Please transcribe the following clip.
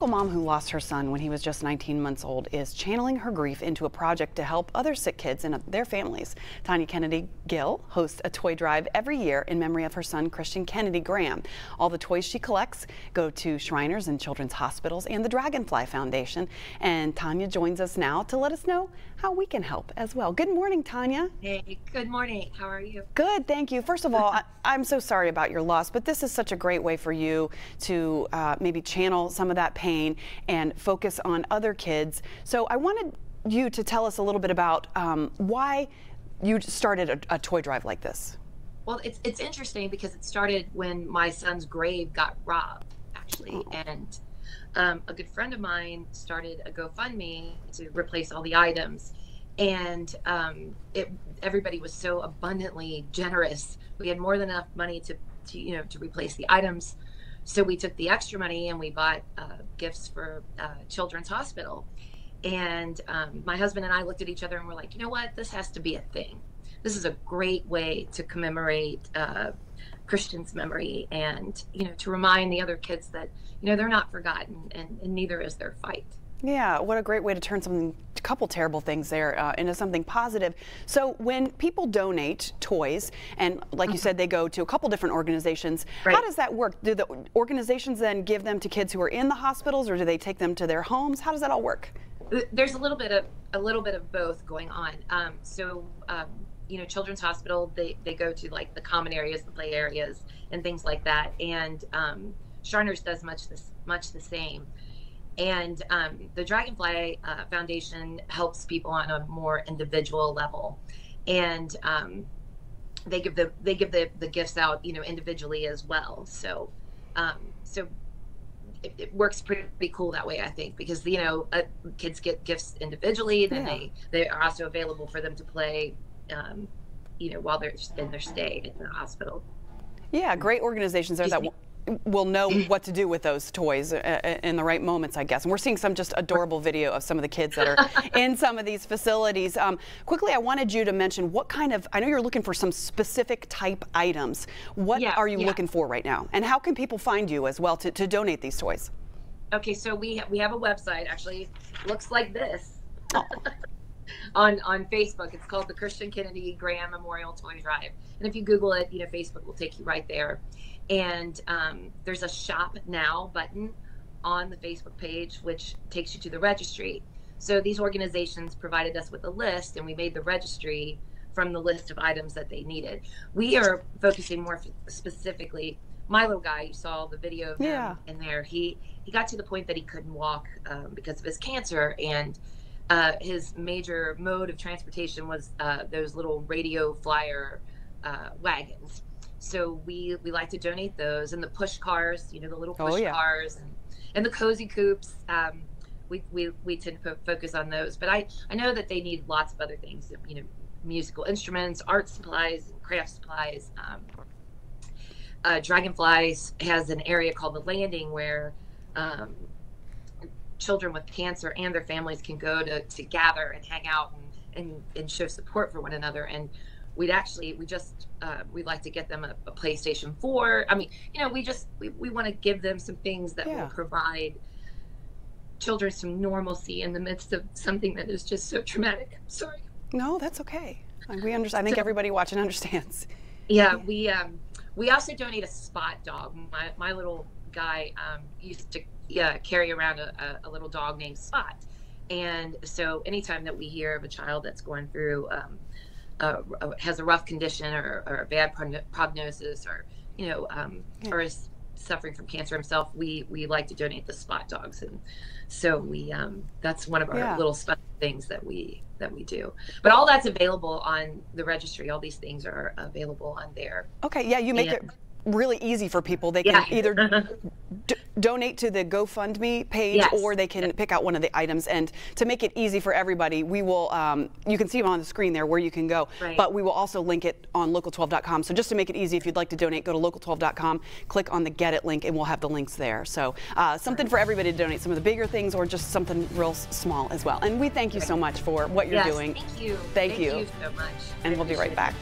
A mom who lost her son when he was just 19 months old is channeling her grief into a project to help other sick kids and their families. Tanya Kennedy Gill hosts a toy drive every year in memory of her son, Christian Kennedy Graham. All the toys she collects go to Shriners and children's hospitals and the Dragonfly Foundation. And Tanya joins us now to let us know how we can help as well. Good morning, Tanya. Hey, good morning. How are you? Good, thank you. First of all, I'm so sorry about your loss, but this is such a great way for you to maybe channel some of that pain and focus on other kids. So I wanted you to tell us a little bit about why you started a toy drive like this. Well, it's interesting because it started when my son's grave got robbed, actually. And a good friend of mine started a GoFundMe to replace all the items. And everybody was so abundantly generous. We had more than enough money to replace the items. So we took the extra money and we bought gifts for Children's Hospital. And my husband and I looked at each other and were like, you know what, this has to be a thing. This is a great way to commemorate Christian's memory and, to remind the other kids that, they're not forgotten and neither is their fight. Yeah, what a great way to turn a couple terrible things there into something positive. So when people donate toys, and like you said, they go to a couple different organizations, right. How does that work? Do the organizations then give them to kids who are in the hospitals, or do they take them to their homes? How does that all work? There's a little bit of both going on. Children's Hospital, they go to like the common areas, the play areas, and things like that. And Shriners does much the same. And the Dragonfly Foundation helps people on a more individual level, and they give the gifts out, individually as well. So it works pretty cool that way, I think, because kids get gifts individually, then they are also available for them to play, while they're in their stay in the hospital. Yeah, great organizations there that will know what to do with those toys in the right moments, I guess. And we're seeing some just adorable video of some of the kids that are in some of these facilities. Quickly, I wanted you to mention what kind of, I know you're looking for some specific type items. What are you looking for right now? And how can people find you as well to donate these toys? Okay, so we have a website, actually, looks like this. On Facebook. It's called the Christian Kennedy Graham Memorial Toy Drive. And if you Google it, Facebook will take you right there. And there's a Shop Now button on the Facebook page, which takes you to the registry. So these organizations provided us with a list, and we made the registry from the list of items that they needed. We are focusing more specifically. My little guy, you saw the video of him in there. He got to the point that he couldn't walk because of his cancer, and his major mode of transportation was those little radio flyer wagons. So we like to donate those, and the push cars, the little push cars, and the cozy coops. We tend to focus on those, but I know that they need lots of other things, musical instruments, art supplies, craft supplies. Dragonfly has an area called the Landing where children with cancer and their families can go to gather and hang out and show support for one another. And we'd like to get them a PlayStation 4. I mean, we want to give them some things that will provide children some normalcy in the midst of something that is just so traumatic. Sorry. No, that's okay. We understand. I think everybody watching understands. Yeah, we also donate a spot dog. My little guy used to carry around a little dog named Spot, and so anytime that we hear of a child that's going through has a rough condition or a bad prognosis, or or is suffering from cancer himself, we like to donate the Spot dogs, and so that's one of our little special things that we do. But all that's available on the registry. All these things are available on there. Okay, yeah, you make it really easy for people. They can either donate to the GoFundMe page, or they can pick out one of the items. And to make it easy for everybody, we will, you can see them on the screen there where you can go, but we will also link it on local12.com. So just to make it easy, if you'd like to donate, go to local12.com, click on the Get It link, and we'll have the links there. So something for everybody to donate, some of the bigger things or just something real small as well. And we thank you so much for what you're doing. Thank you. Thank you so much. And we'll be right back.